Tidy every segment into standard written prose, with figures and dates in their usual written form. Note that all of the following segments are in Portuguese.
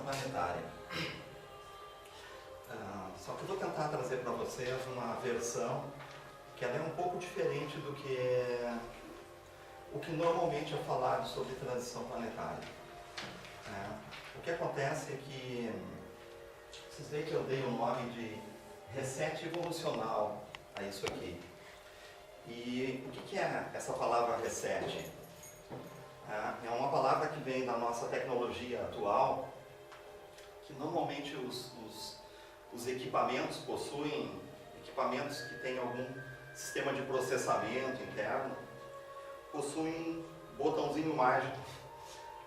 planetária. Só que eu vou tentar trazer para vocês uma versão que ela é um pouco diferente do que o que normalmente é falado sobre transição planetária. O que acontece é que vocês veem que eu dei o nome de reset evolucional a isso aqui. E o que é essa palavra reset? É uma palavra que vem da nossa tecnologia atual, que normalmente os equipamentos possuem equipamentos que têm algum sistema de processamento interno, possuem um botãozinho mágico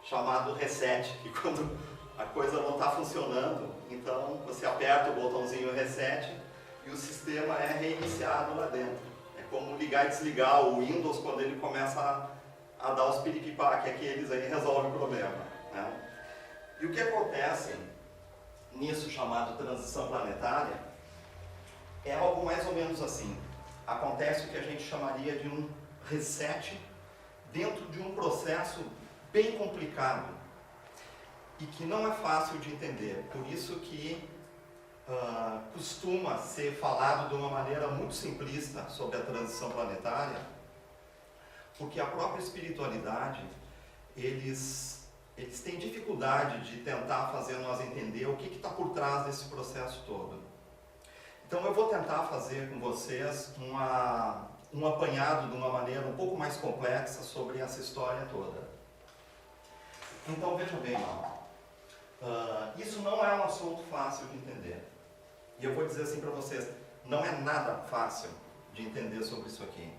chamado reset, e quando a coisa não está funcionando, então você aperta o botãozinho reset e o sistema é reiniciado lá dentro. É como ligar e desligar o Windows quando ele começa a dar os piripipá, que aqueles aí resolvem o problema, né? E o que acontece nisso chamado transição planetária é algo mais ou menos assim. Acontece o que a gente chamaria de um reset dentro de um processo bem complicado e que não é fácil de entender. Por isso que costuma ser falado de uma maneira muito simplista sobre a transição planetária, porque a própria espiritualidade, eles têm dificuldade de tentar fazer nós entender o que está por trás desse processo todo. Então eu vou tentar fazer com vocês um apanhado de uma maneira um pouco mais complexa sobre essa história toda. Então veja bem, isso não é um assunto fácil de entender. E eu vou dizer assim para vocês, não é nada fácil de entender sobre isso aqui.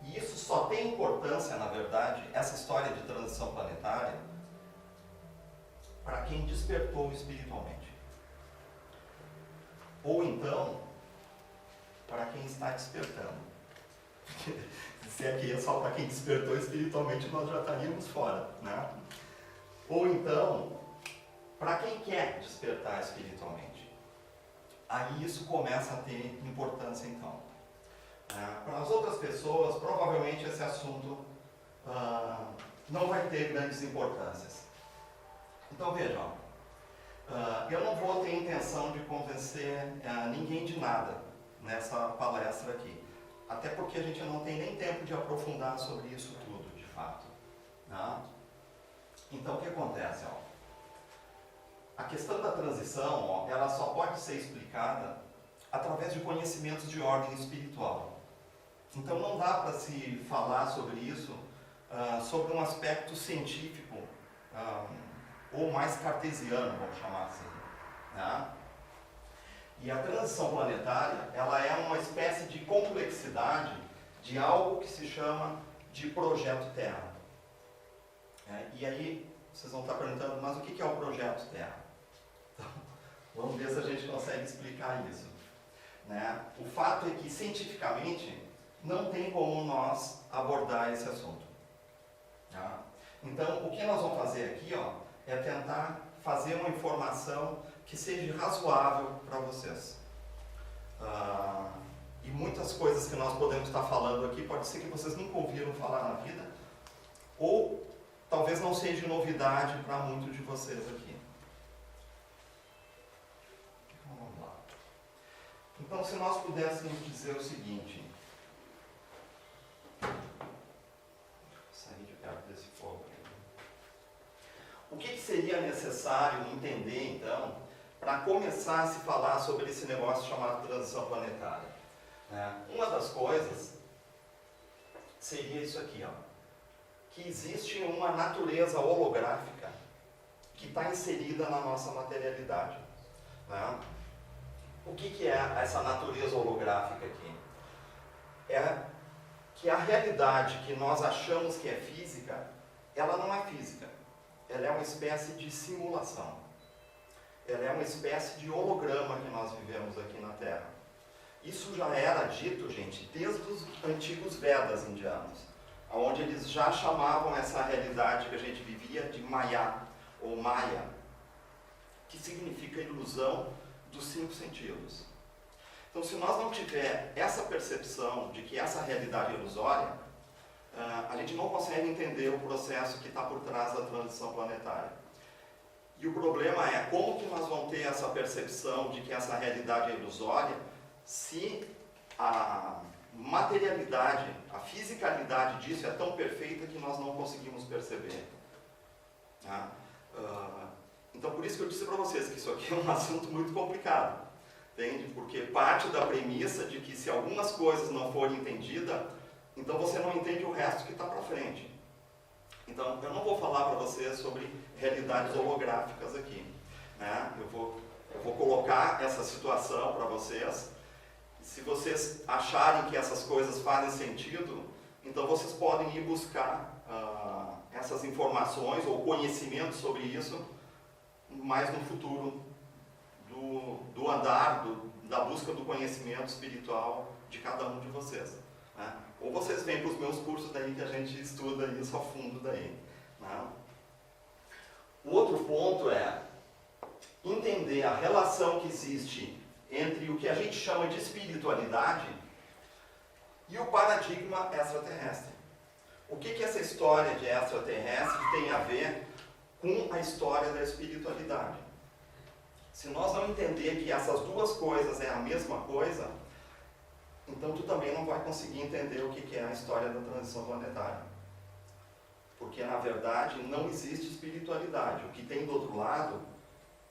E isso só tem importância, na verdade, essa história de transição planetária, para quem despertou espiritualmente. Ou então, para quem está despertando. Se aqui é só para quem despertou espiritualmente, nós já estaríamos fora, né? Ou então, para quem quer despertar espiritualmente. Aí isso começa a ter importância então. Para as outras pessoas, provavelmente esse assunto não vai ter grandes importâncias. Então vejam, eu não vou ter intenção de convencer ninguém de nada nessa palestra aqui. Até porque a gente não tem nem tempo de aprofundar sobre isso tudo, de fato. Né? Então o que acontece? A questão da transição, ela só pode ser explicada através de conhecimentos de ordem espiritual. Então não dá para se falar sobre isso sobre um aspecto científico ou mais cartesiano, vamos chamar assim. Né? E a transição planetária, ela é uma espécie de complexidade de algo que se chama de projeto Terra. E aí vocês vão estar perguntando, mas o que é o projeto Terra? Então, vamos ver se a gente consegue explicar isso. Né? O fato é que, cientificamente, não tem como nós abordar esse assunto. Tá? Então, o que nós vamos fazer aqui é tentar fazer uma informação que seja razoável para vocês. E muitas coisas que nós podemos estar falando aqui, pode ser que vocês nunca ouviram falar na vida, ou talvez não seja novidade para muitos de vocês aqui. Então, se nós pudéssemos dizer o seguinte, sair de perto desse fogo aqui. O que seria necessário entender, então, para começar a se falar sobre esse negócio chamado transição planetária? Uma das coisas seria isso aqui, que existe uma natureza holográfica que está inserida na nossa materialidade. Né? O que é essa natureza holográfica aqui? É que a realidade que nós achamos que é física, ela não é física. Ela é uma espécie de simulação. Ela é uma espécie de holograma que nós vivemos aqui na Terra. Isso já era dito, gente, desde os antigos Vedas indianos, onde eles já chamavam essa realidade que a gente vivia de Maya, ou Maya, que significa ilusão dos 5 sentidos. Então, se nós não tiver essa percepção de que essa realidade é ilusória, a gente não consegue entender o processo que está por trás da transição planetária. E o problema é como que nós vamos ter essa percepção de que essa realidade é ilusória se a materialidade, a fisicalidade disso é tão perfeita que nós não conseguimos perceber. Tá? Então, por isso que eu disse para vocês que isso aqui é um assunto muito complicado, entende? Porque parte da premissa de que se algumas coisas não forem entendidas, então você não entende o resto que está para frente. Então, eu não vou falar para vocês sobre realidades holográficas aqui, né? Eu vou colocar essa situação para vocês. Se vocês acharem que essas coisas fazem sentido, então vocês podem ir buscar essas informações ou conhecimento sobre isso mais no futuro do andar, da busca do conhecimento espiritual de cada um de vocês, né? Ou vocês vêm para os meus cursos daí que a gente estuda isso a fundo daí, né? O outro ponto é entender a relação que existe entre o que a gente chama de espiritualidade e o paradigma extraterrestre. O que essa história de extraterrestre tem a ver com a história da espiritualidade? Se nós não entender que essas duas coisas é a mesma coisa, então tu também não vai conseguir entender o que é a história da transição planetária. Porque, na verdade, não existe espiritualidade. O que tem do outro lado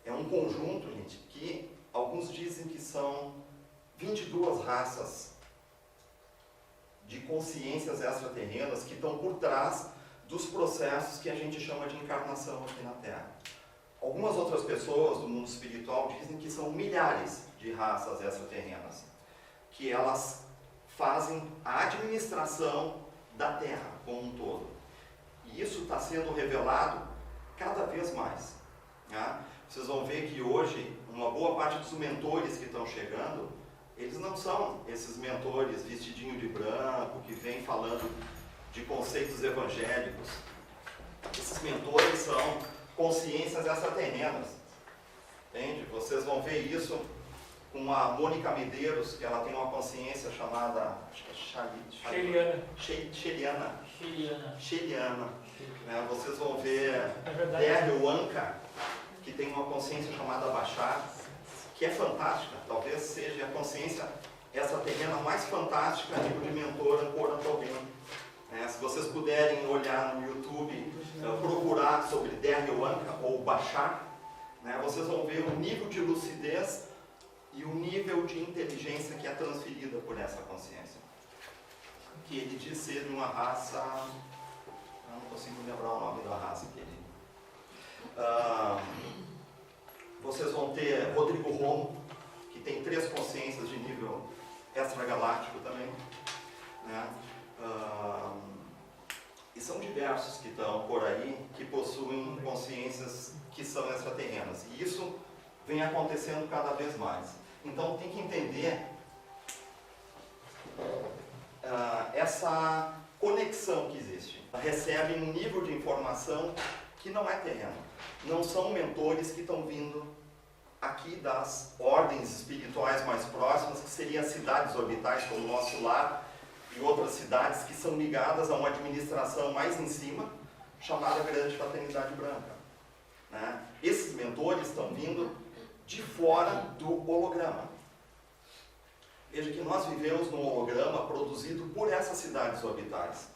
é um conjunto, gente, que alguns dizem que são 22 raças de consciências extraterrenas que estão por trás dos processos que a gente chama de encarnação aqui na Terra. Algumas outras pessoas do mundo espiritual dizem que são milhares de raças extraterrenas, que elas fazem a administração da Terra como um todo. E isso está sendo revelado cada vez mais, né? Vocês vão ver que hoje, uma boa parte dos mentores que estão chegando, eles não são esses mentores vestidinho de branco, que vêm falando de conceitos evangélicos. Esses mentores são consciências extraterrenas, entende? Vocês vão ver isso com a Mônica Medeiros, que ela tem uma consciência chamada, acho que é Sheliana. Vocês vão ver Daryl Anka, que tem uma consciência chamada Bashar, que é fantástica, talvez seja a consciência extraterrena mais fantástica a nível de mentor Ancorantoveno. Se vocês puderem olhar no YouTube, procurar sobre Daryl Anka ou Bashar, vocês vão ver o nível de lucidez e o nível de inteligência que é transferida por essa consciência. Que ele diz ser de uma raça, eu não consigo lembrar o nome da raça que ele... vocês vão ter Rodrigo Romo, que tem 3 consciências de nível extragaláctico também, né? E são diversos que estão por aí, que possuem consciências que são extraterrenas. E isso vem acontecendo cada vez mais. Então tem que entender essa conexão que existe. Recebem um nível de informação que não é terreno. Não são mentores que estão vindo aqui das ordens espirituais mais próximas, que seriam as cidades orbitais, como o nosso lar, e outras cidades que são ligadas a uma administração mais em cima, chamada Grande Fraternidade Branca, né? Esses mentores estão vindo de fora do holograma. Veja que nós vivemos num holograma produzido por essas cidades orbitais.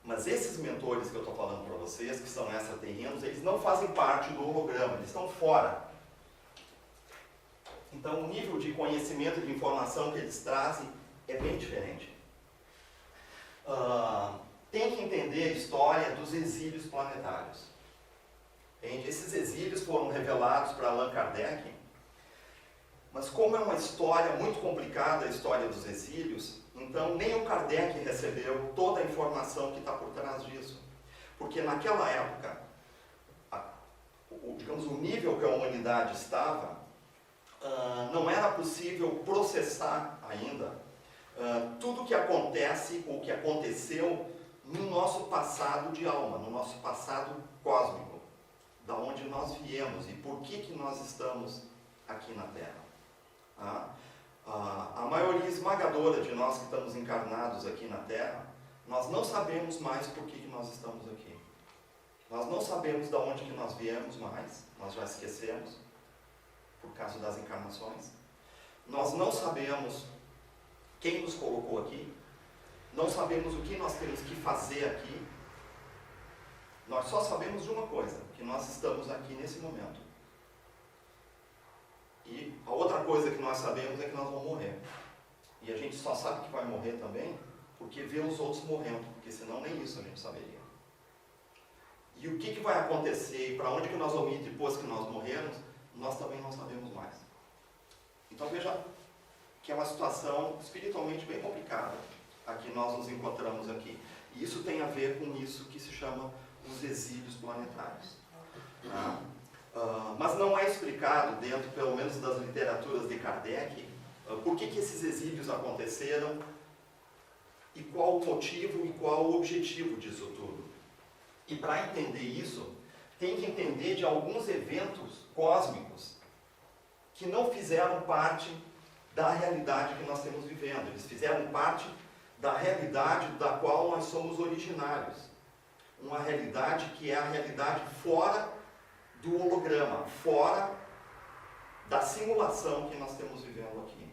Mas esses mentores que eu estou falando para vocês, que são extraterrenos, eles não fazem parte do holograma, eles estão fora. Então o nível de conhecimento e de informação que eles trazem é bem diferente. Tem que entender a história dos exílios planetários. Entende? Esses exílios foram revelados para Allan Kardec, mas como é uma história muito complicada, a história dos exílios, então nem o Kardec recebeu toda a informação que está por trás disso. Porque naquela época, digamos, o nível que a humanidade estava, não era possível processar ainda tudo o que acontece ou que aconteceu no nosso passado de alma, no nosso passado cósmico, da onde nós viemos e por que nós estamos aqui na Terra. A maioria esmagadora de nós que estamos encarnados aqui na Terra Nós não sabemos mais por que nós estamos aqui. Nós não sabemos de onde que nós viemos mais, nós já esquecemos, por causa das encarnações. Nós não sabemos quem nos colocou aqui, não sabemos o que nós temos que fazer aqui. Nós só sabemos de uma coisa, que nós estamos aqui nesse momento. E a outra coisa que nós sabemos é que nós vamos morrer. E a gente só sabe que vai morrer também porque vê os outros morrendo, porque senão nem isso a gente saberia. E o que vai acontecer e para onde que nós vamos ir depois que nós morrermos, nós também não sabemos mais. Então veja que é uma situação espiritualmente bem complicada a que nós nos encontramos aqui. E isso tem a ver com isso que se chama os exílios planetários. Mas não é explicado, dentro pelo menos das literaturas de Kardec, por que esses exílios aconteceram e qual o motivo e qual o objetivo disso tudo. E para entender isso, tem que entender de alguns eventos cósmicos que não fizeram parte da realidade que nós estamos vivendo. Eles fizeram parte da realidade da qual nós somos originários. Uma realidade que é a realidade fora do holograma, fora da simulação que nós estamos vivendo aqui.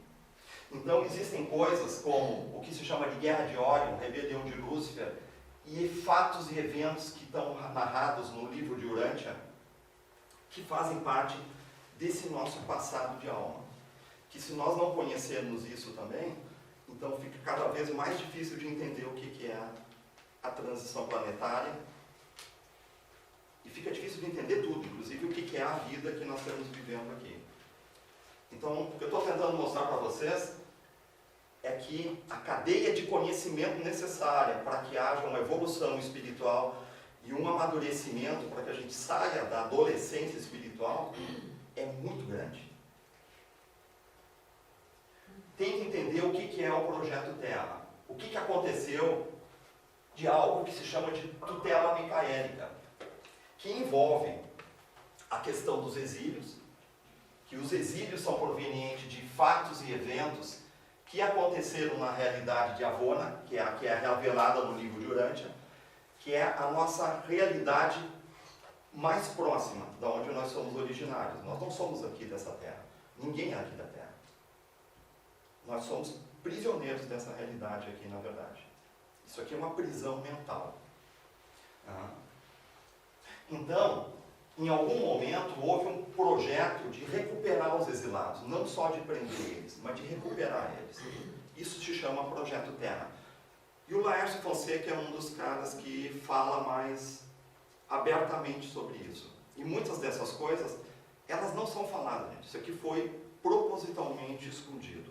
Então existem coisas como o que se chama de Guerra de Órion, Rebelião de Lúcifer, e fatos e eventos que estão narrados no livro de Urântia, que fazem parte desse nosso passado de alma. Que se nós não conhecermos isso também, então fica cada vez mais difícil de entender o que é a transição planetária, e fica difícil de entender tudo, inclusive o que é a vida que nós estamos vivendo aqui. Então, o que eu estou tentando mostrar para vocês é que a cadeia de conhecimento necessária para que haja uma evolução espiritual e um amadurecimento para que a gente saia da adolescência espiritual é muito grande. Tem que entender o que é o Projeto Terra. O que aconteceu de algo que se chama de tutela micaélica, que envolve a questão dos exílios, que os exílios são provenientes de fatos e eventos que aconteceram na realidade de Avona, que é revelada no livro de Urântia, que é a nossa realidade mais próxima da onde nós somos originários. Nós não somos aqui dessa terra. Ninguém é aqui da terra. Nós somos prisioneiros dessa realidade aqui, na verdade. Isso aqui é uma prisão mental. Então, em algum momento, houve um projeto de recuperar os exilados, não só de prender eles, mas de recuperar eles. Isso se chama Projeto Terra. E o Laércio Fonseca é um dos caras que fala mais abertamente sobre isso. E muitas dessas coisas, elas não são faladas, gente. Isso aqui foi propositalmente escondido.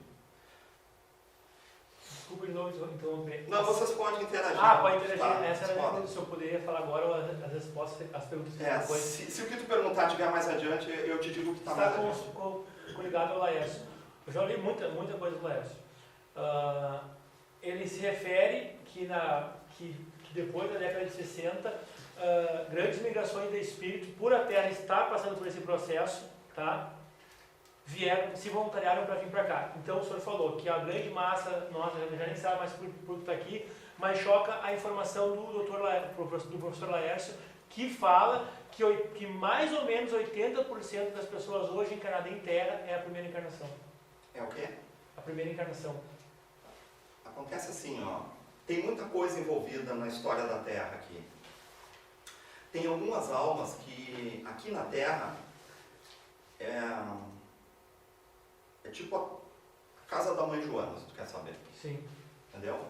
Desculpa de novo interromper. Não, vocês podem interagir. Pode interagir. Tá? Essa era a se eu poderia falar agora as respostas, as perguntas que depois. Se o que tu perguntar estiver mais adiante, eu te digo o que está mais adiante. Está ligado ao Laércio. Eu já li muita coisa do Laércio. Ele se refere que depois da década de 60, grandes migrações de espíritos por a Terra está passando por esse processo, tá? Se voluntariaram para vir para cá. Então o senhor falou que a grande massa, nossa, já nem sabe mais por estar aqui, mas choca a informação do professor Laércio, que fala que mais ou menos 80% das pessoas hoje encarnadas em Terra é a primeira encarnação. É o quê? A primeira encarnação. Acontece assim, tem muita coisa envolvida na história da Terra aqui. Tem algumas almas que aqui na Terra é tipo a casa da mãe Joana, se tu quer saber. Sim. Entendeu?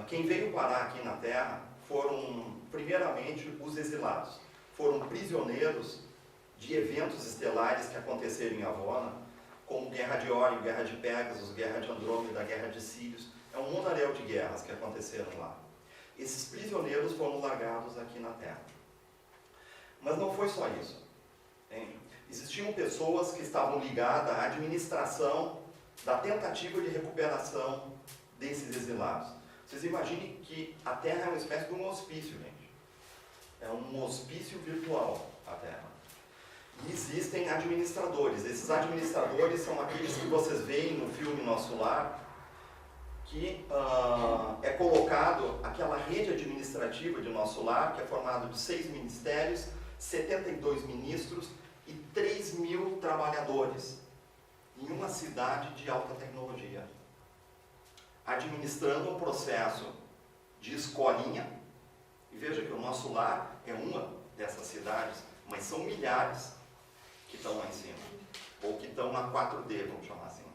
Quem veio parar aqui na Terra foram, primeiramente, os exilados. Foram prisioneiros de eventos estelares que aconteceram em Avona, como Guerra de Órion, Guerra de Pégasus, Guerra de Andrômeda, Guerra de Sírios. É um mundaréu de guerras que aconteceram lá. Esses prisioneiros foram largados aqui na Terra. Mas não foi só isso. Existiam pessoas que estavam ligadas à administração da tentativa de recuperação desses exilados. Vocês imaginem que a Terra é uma espécie de um hospício, gente. É um hospício virtual, a Terra. E existem administradores. Esses administradores são aqueles que vocês veem no filme Nosso Lar, que é colocado aquela rede administrativa de Nosso Lar, que é formado de 6 ministérios, 72 ministros e 3.000 trabalhadores, em uma cidade de alta tecnologia, administrando um processo de escolinha. E veja que o Nosso Lar é uma dessas cidades, mas são milhares que estão lá em cima, ou que estão na 4D, vamos chamar assim.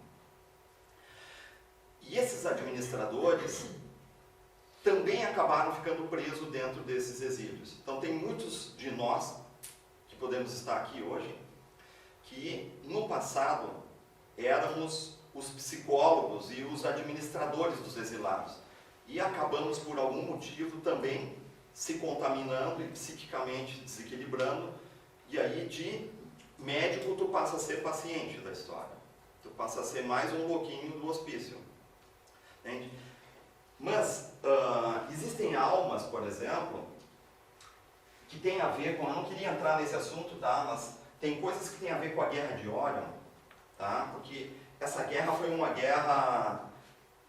E esses administradores também acabaram ficando presos dentro desses exílios. Então tem muitos de nós, que podemos estar aqui hoje, que no passado éramos os psicólogos e os administradores dos exilados. E acabamos, por algum motivo, também se contaminando e psiquicamente desequilibrando. E aí, de médico, tu passa a ser paciente da história. Tu passa a ser mais um louquinho do hospício. Entende? Mas existem almas, por exemplo, que tem a ver com... Eu não queria entrar nesse assunto, tá? Mas tem coisas que tem a ver com a guerra de Orion, tá? Porque essa guerra foi uma guerra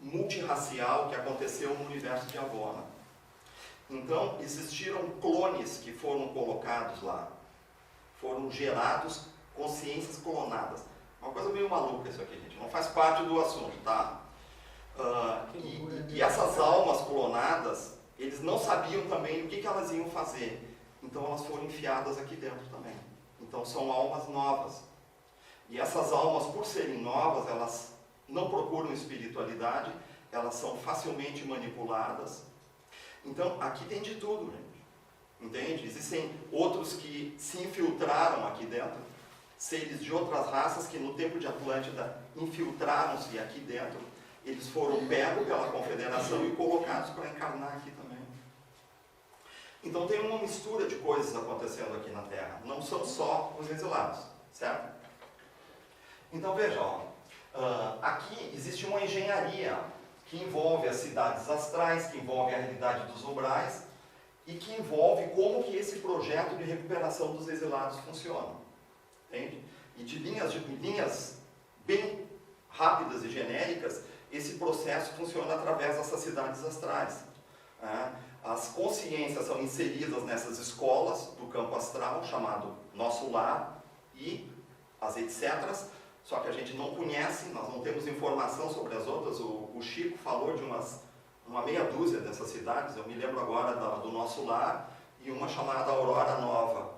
multirracial que aconteceu no universo de Avona. Então, existiram clones que foram colocados lá. Foram gerados consciências clonadas. Uma coisa meio maluca isso aqui, gente. Não faz parte do assunto, tá? E essas almas clonadas, eles não sabiam também o que elas iam fazer. Então elas foram enfiadas aqui dentro também. Então são almas novas. E essas almas, por serem novas, elas não procuram espiritualidade, elas são facilmente manipuladas. Então aqui tem de tudo, gente. Entende? Existem outros que se infiltraram aqui dentro, seres de outras raças que no tempo de Atlântida infiltraram-se aqui dentro. Eles foram pegos pela Confederação e colocados para encarnar aqui também. Então tem uma mistura de coisas acontecendo aqui na Terra. Não são só os exilados, certo? Então veja, aqui existe uma engenharia que envolve as cidades astrais, que envolve a realidade dos umbrais e que envolve como que esse projeto de recuperação dos exilados funciona. Entende? E de linhas bem rápidas e genéricas, esse processo funciona através dessas cidades astrais. As consciências são inseridas nessas escolas do campo astral, chamado Nosso Lar, e as etc. Só que a gente não conhece, nós não temos informação sobre as outras. O Chico falou de uma meia dúzia dessas cidades, eu me lembro agora do Nosso Lar, e uma chamada Aurora Nova.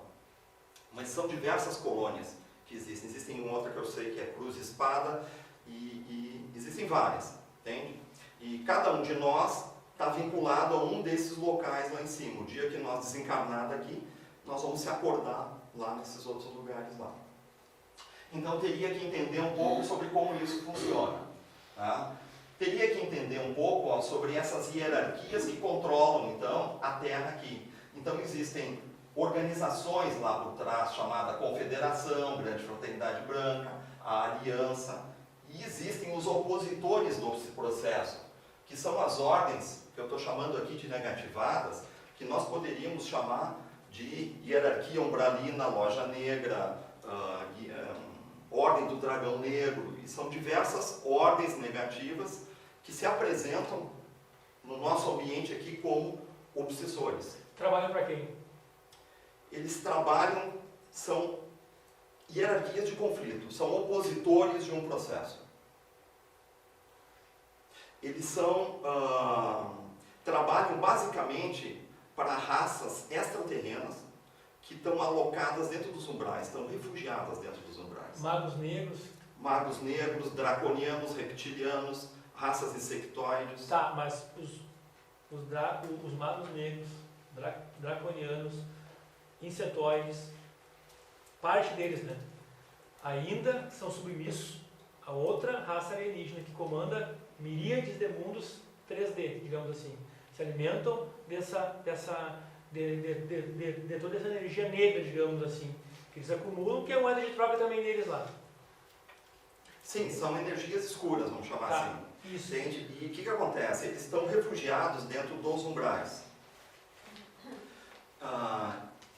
Mas são diversas colônias que existem. Existem uma outra que eu sei que é Cruz e Espada, e existem várias, entende? E cada um de nós está vinculado a um desses locais lá em cima. O dia que nós desencarnar daqui, nós vamos se acordar lá nesses outros lugares lá. Então teria que entender um pouco sobre como isso funciona. Tá? Teria que entender um pouco sobre essas hierarquias que controlam então a Terra aqui. Então existem organizações lá por trás, chamada Confederação, Grande Fraternidade Branca, a Aliança, e existem os opositores desse processo, que são as ordens, que eu estou chamando aqui de negativadas, que nós poderíamos chamar de hierarquia umbralina, loja negra, ordem do dragão negro, e são diversas ordens negativas que se apresentam no nosso ambiente aqui como obsessores. Trabalham para quem? Eles trabalham, são hierarquias de conflito, são opositores de um processo. Eles trabalham basicamente para raças extraterrenas que estão alocadas dentro dos umbrais, estão refugiadas dentro dos umbrais. Magos negros. Magos negros, draconianos, reptilianos, raças insectoides. Tá, mas os magos negros, draconianos, insetoides, parte deles, né, ainda são submissos a outra raça alienígena que comanda miríades de mundos 3D, digamos assim. Se alimentam de toda essa energia negra, digamos assim, que eles acumulam, que é moeda de troca também deles lá. Sim, são energias escuras, vamos chamar assim. Isso. Entende? E o que acontece? Eles estão refugiados dentro dos umbrais.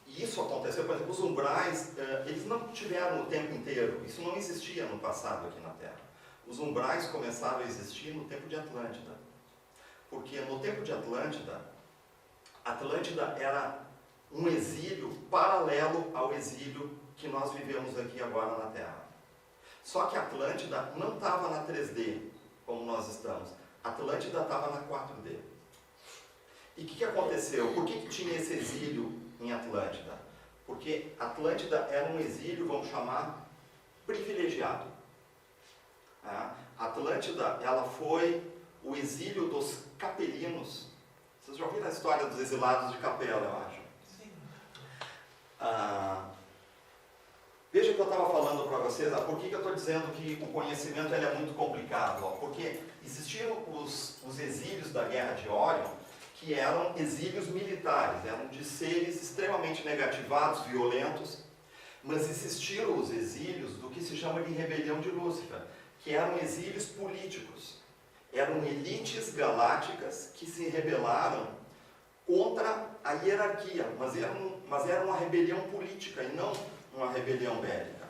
E isso aconteceu, por exemplo, os umbrais, eles não tiveram o tempo inteiro, isso não existia no passado aqui na Terra. Os umbrais começaram a existir no tempo de Atlântida. Porque no tempo de Atlântida, Atlântida era um exílio paralelo ao exílio que nós vivemos aqui agora na Terra. Só que Atlântida não estava na 3D, como nós estamos. Atlântida estava na 4D. E o que aconteceu? Por que tinha esse exílio em Atlântida? Porque Atlântida era um exílio, vamos chamar, privilegiado. Atlântida, ela foi o exílio dos capelinos. Vocês já ouviram a história dos exilados de Capela, eu acho? Sim. Veja que eu estava falando para vocês, por que eu estou dizendo que o conhecimento ele é muito complicado? Porque existiram os exílios da Guerra de Órion, que eram exílios militares, eram de seres extremamente negativados, violentos, mas existiram os exílios do que se chama de rebelião de Lúcifer, que eram exílios políticos. Eram elites galácticas que se rebelaram contra a hierarquia, mas era uma rebelião política e não uma rebelião bélica.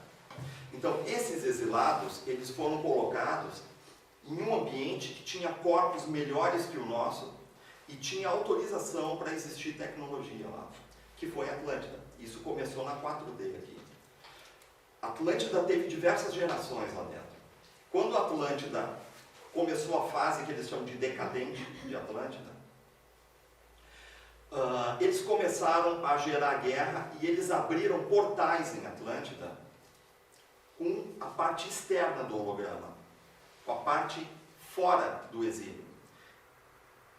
Então, esses exilados, eles foram colocados em um ambiente que tinha corpos melhores que o nosso e tinha autorização para existir tecnologia lá, que foi a Atlântida. Isso começou na 4D aqui. A Atlântida teve diversas gerações lá dentro. Quando a Atlântida começou a fase que eles chamam de decadente de Atlântida, eles começaram a gerar guerra e eles abriram portais em Atlântida com a parte externa do holograma, com a parte fora do exílio.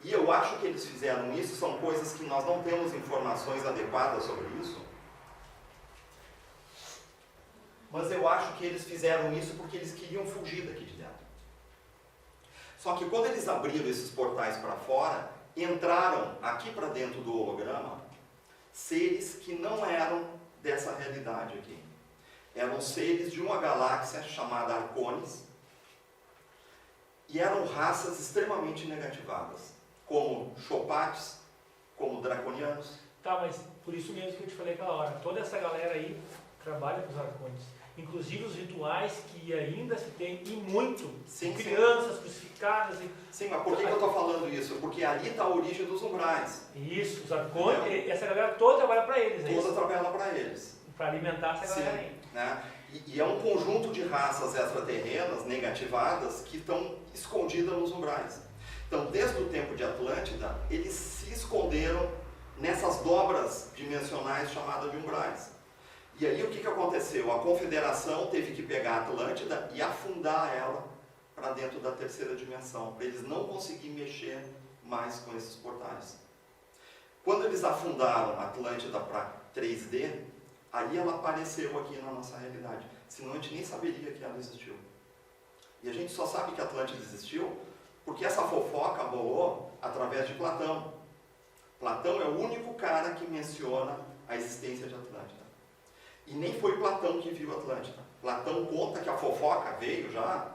E eu acho que eles fizeram isso, são coisas que nós não temos informações adequadas sobre isso, mas eu acho que eles fizeram isso porque eles queriam fugir daqui de dentro. Só que quando eles abriram esses portais para fora, entraram aqui para dentro do holograma seres que não eram dessa realidade aqui. Eram seres de uma galáxia chamada Arcones e eram raças extremamente negativadas, como Chopates, como Draconianos. Tá, mas por isso mesmo que eu te falei aquela hora, toda essa galera aí trabalha com os Arcones. Inclusive os rituais que ainda se tem, e muito, Sim, crianças crucificadas. Sim, mas por que eu estou falando isso? Porque ali está a origem dos umbrais. Isso, os Arcones, essa galera toda trabalha para eles. Toda trabalha para eles. Para alimentar essa galera aí. Né? E é um conjunto de raças extraterrenas, negativadas, que estão escondidas nos umbrais. Então, desde o tempo de Atlântida, eles se esconderam nessas dobras dimensionais chamadas de umbrais. E aí o que aconteceu? A Confederação teve que pegar a Atlântida e afundar ela para dentro da terceira dimensão, para eles não conseguirem mexer mais com esses portais. Quando eles afundaram a Atlântida para 3D, aí ela apareceu aqui na nossa realidade. Senão a gente nem saberia que ela existiu. E a gente só sabe que a Atlântida existiu porque essa fofoca bolou através de Platão. Platão é o único cara que menciona a existência de Atlântida. E nem foi Platão que viu Atlântida. Platão conta que a fofoca veio já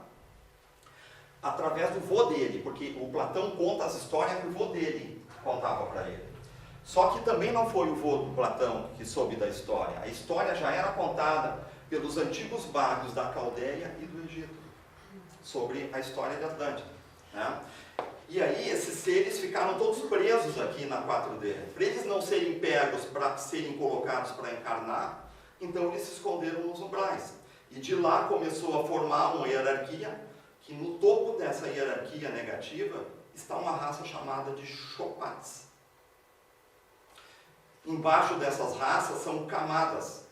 através do vô dele, porque o Platão conta as histórias que o vô dele contava para ele. Só que também não foi o vô do Platão que soube da história. A história já era contada pelos antigos bardos da Caldeia e do Egito, sobre a história de Atlântida. Né? E aí esses seres ficaram todos presos aqui na 4D. Para eles não serem pegos, para serem colocados para encarnar, então eles se esconderam nos umbrais. E de lá começou a formar uma hierarquia, que no topo dessa hierarquia negativa está uma raça chamada de Chopates. Embaixo dessas raças são camadas.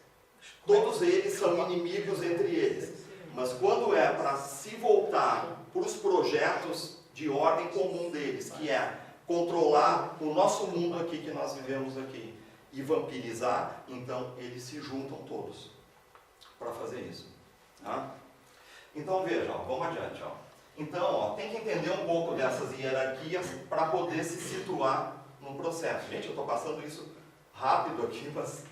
Todos eles são inimigos entre eles. Mas quando é para se voltar para os projetos de ordem comum deles, que é controlar o nosso mundo aqui que nós vivemos aqui e vampirizar, então eles se juntam todos para fazer isso. Tá? Então veja, vamos adiante. Então, tem que entender um pouco dessas hierarquias para poder se situar no processo. Gente, eu estou passando isso rápido aqui, mas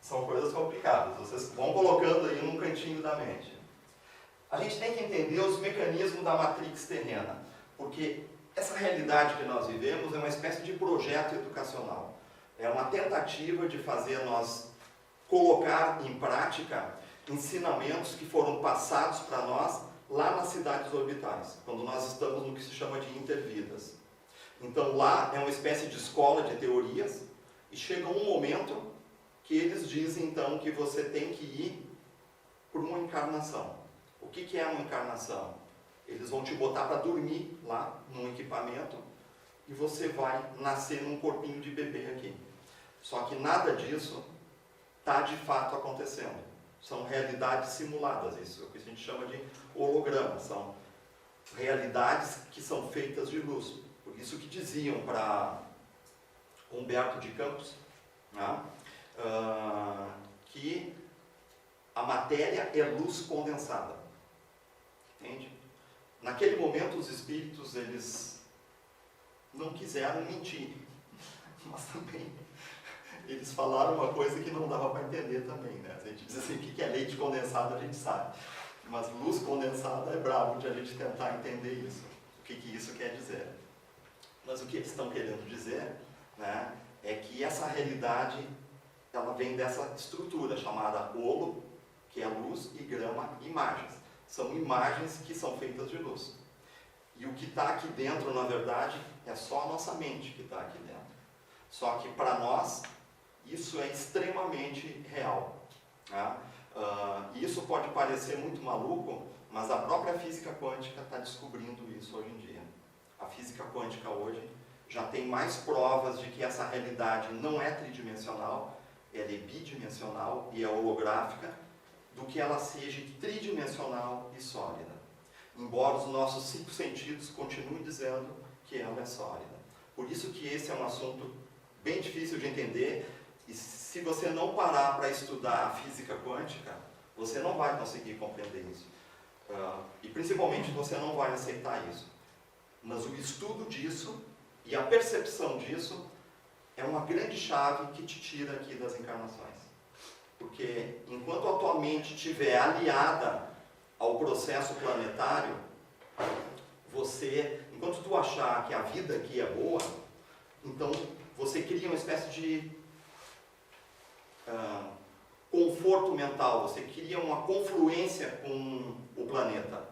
são coisas complicadas. Vocês vão colocando aí num cantinho da mente. A gente tem que entender os mecanismos da matrix terrena, porque essa realidade que nós vivemos é uma espécie de projeto educacional. É uma tentativa de fazer nós colocar em prática ensinamentos que foram passados para nós lá nas cidades orbitais, quando nós estamos no que se chama de intervidas. Então lá é uma espécie de escola de teorias, e chega um momento que eles dizem então que você tem que ir por uma encarnação. O que é uma encarnação? Eles vão te botar para dormir lá num equipamento e você vai nascer num corpinho de bebê aqui. Só que nada disso está de fato acontecendo. São realidades simuladas, isso é o que a gente chama de holograma. São realidades que são feitas de luz. Por isso que diziam para Humberto de Campos, né, que a matéria é luz condensada. Entende? Naquele momento os espíritos, eles não quiseram mentir, mas também eles falaram uma coisa que não dava para entender também, né? A gente diz assim, o que é leite condensado a gente sabe, mas luz condensada é brabo de a gente tentar entender isso, o que isso quer dizer. Mas o que eles estão querendo dizer, né, é que essa realidade, ela vem dessa estrutura chamada holo, que é luz, e grama, imagens. São imagens que são feitas de luz. E o que está aqui dentro, na verdade, é só a nossa mente que está aqui dentro. Só que para nós, isso é extremamente real. Né? Isso pode parecer muito maluco, mas a própria física quântica está descobrindo isso hoje em dia. A física quântica hoje já tem mais provas de que essa realidade não é tridimensional, ela é bidimensional e é holográfica, do que ela seja tridimensional e sólida. Embora os nossos 5 sentidos continuem dizendo que ela é sólida. Por isso que esse é um assunto bem difícil de entender, e se você não parar para estudar a física quântica, você não vai conseguir compreender isso. E principalmente você não vai aceitar isso. Mas o estudo disso e a percepção disso é uma grande chave que te tira aqui das encarnações. Porque enquanto a tua mente estiver aliada ao processo planetário, enquanto tu achar que a vida aqui é boa, então você cria uma espécie de conforto mental, você cria uma confluência com o planeta.